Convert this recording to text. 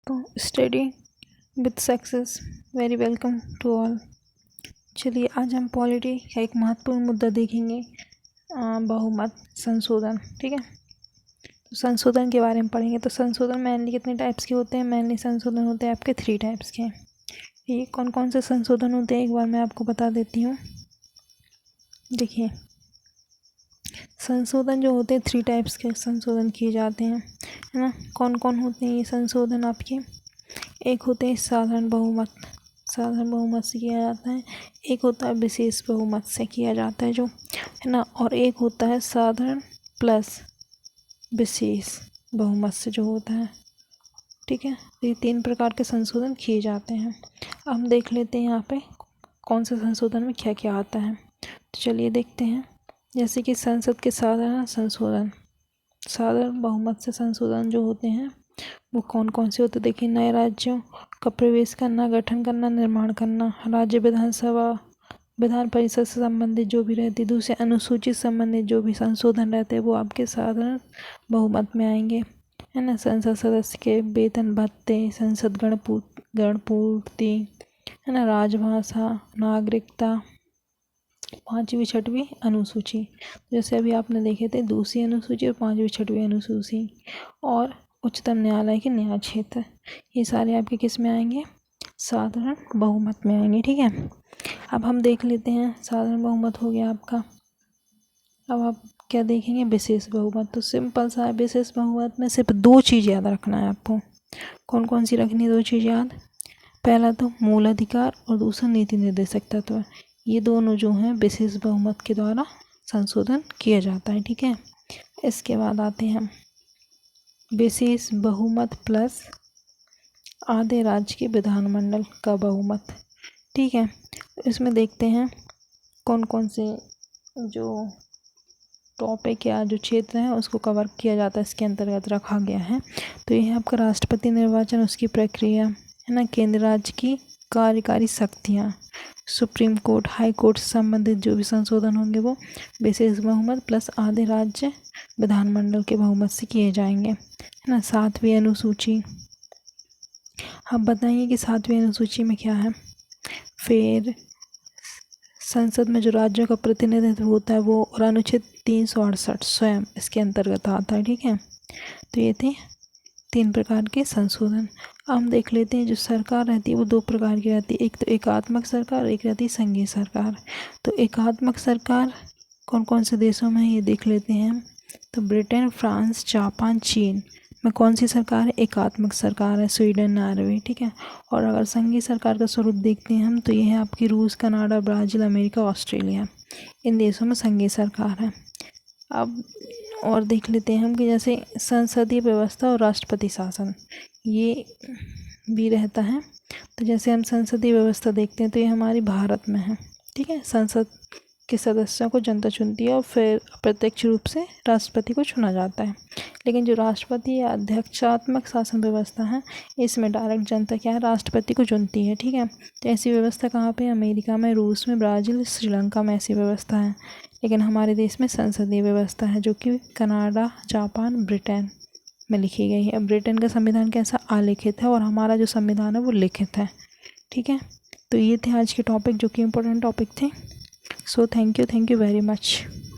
तो study with success, very welcome to all. चलिए आज हम पॉलिटी का एक महत्वपूर्ण मुद्दा देखेंगे, बहुमत संशोधन। ठीक है, तो संशोधन के बारे में पढ़ेंगे। तो संशोधन मेनली कितने टाइप्स के होते हैं? मेनली संशोधन होते हैं आपके 3 टाइप्स के। ये कौन कौन से संशोधन होते हैं एक बार मैं आपको बता देती हूँ। देखिए, संशोधन जो होते हैं 3 टाइप्स के संशोधन किए जाते हैं, है ना। कौन कौन होते हैं ये संशोधन आपके? एक होते हैं साधारण बहुमत, साधारण बहुमत से किया जाता है। एक होता है विशेष बहुमत से किया जाता है जो, है ना। और एक होता है साधारण प्लस विशेष बहुमत से जो होता है। ठीक है, ये 3 प्रकार के संशोधन किए जाते हैं। अब हम देख लेते हैं यहाँ पे कौन से संशोधन में क्या क्या आता है। तो चलिए देखते हैं। जैसे कि संसद के साधारण संशोधन, साधारण बहुमत से संशोधन जो होते हैं वो कौन कौन से होते हैं? देखिए, नए राज्यों का प्रवेश करना, गठन करना, निर्माण करना, राज्य विधानसभा विधान परिषद से संबंधित जो भी रहती, दूसरे अनुसूचित संबंधित जो भी संशोधन रहते हैं वो आपके साधारण बहुमत में आएंगे, है ना। संसद सदस्य के वेतन भत्ते, संसद गणपूर्ति, है ना, राजभाषा, नागरिकता, 5वीं 6वीं अनुसूची, जैसे अभी आपने देखे थे दूसरी अनुसूची और 5वीं 6वीं अनुसूची, और उच्चतम न्यायालय के न्याय क्षेत्र, ये सारे आपके किस में आएंगे? साधारण बहुमत में आएंगे। ठीक है, अब हम देख लेते हैं। साधारण बहुमत हो गया आपका। अब आप क्या देखेंगे? विशेष बहुमत। तो सिंपल सा है, विशेष बहुमत में सिर्फ 2 चीज़ याद रखना है आपको। कौन कौन सी रखनी है 2 चीज़ याद? पहला तो मूल अधिकार और दूसरा नीति निर्देशक तत्व। ये दोनों जो हैं विशेष बहुमत के द्वारा संशोधन किया जाता है। ठीक है, इसके बाद आते हैं हम विशेष बहुमत प्लस आधे राज्य के विधानमंडल का बहुमत। ठीक है, इसमें देखते हैं कौन कौन से जो टॉपिक या जो क्षेत्र हैं उसको कवर किया जाता है, इसके अंतर्गत रखा गया है। तो ये है आपका राष्ट्रपति निर्वाचन, उसकी प्रक्रिया, है ना। केंद्र राज्य की कार्यकारी शक्तियाँ, सुप्रीम कोर्ट, हाई कोर्ट से संबंधित जो भी संशोधन होंगे वो विशेष बहुमत प्लस आधे राज्य विधानमंडल के बहुमत से किए जाएंगे, है ना। 7वीं अनुसूची, आप बताइए कि 7वीं अनुसूची में क्या है? फिर संसद में जो राज्यों का प्रतिनिधित्व होता है वो, और अनुच्छेद 368 स्वयं इसके अंतर्गत आता है। ठीक है, तो ये थे 3 प्रकार के संशोधन। अब हम देख लेते हैं जो सरकार रहती है वो 2 प्रकार की रहती है। एक तो एकात्मक सरकार और एक रहती है संघीय सरकार। तो एकात्मक सरकार कौन कौन से देशों में है ये देख लेते हैं हम। तो ब्रिटेन, फ्रांस, जापान, चीन में कौन सी सरकार है? एकात्मक सरकार है, स्वीडन, नॉर्वे। ठीक है, और अगर संघीय सरकार का स्वरूप देखते हैं हम तो ये है आपकी रूस, कनाडा, ब्राज़ील, अमेरिका, ऑस्ट्रेलिया। इन देशों में संघीय सरकार है। अब और देख लेते हैं हम कि जैसे संसदीय व्यवस्था और राष्ट्रपति शासन ये भी रहता है। तो जैसे हम संसदीय व्यवस्था देखते हैं तो ये हमारी भारत में है। ठीक है, संसद के सदस्यों को जनता चुनती है और फिर अप्रत्यक्ष रूप से राष्ट्रपति को चुना जाता है। लेकिन जो राष्ट्रपति या अध्यक्षात्मक शासन व्यवस्था है इसमें डायरेक्ट जनता क्या है? राष्ट्रपति को चुनती है। ठीक है, तो ऐसी व्यवस्था कहाँ पे? अमेरिका में, रूस में, ब्राज़ील, श्रीलंका में ऐसी व्यवस्था है। लेकिन हमारे देश में संसदीय व्यवस्था है जो कि कनाडा, जापान, ब्रिटेन में लिखी गई है। ब्रिटेन का संविधान कैसा? आलिखित है, और हमारा जो संविधान है वो लिखित है। ठीक है, तो ये थे आज के टॉपिक जो कि इम्पोर्टेंट टॉपिक थे। So thank you very much.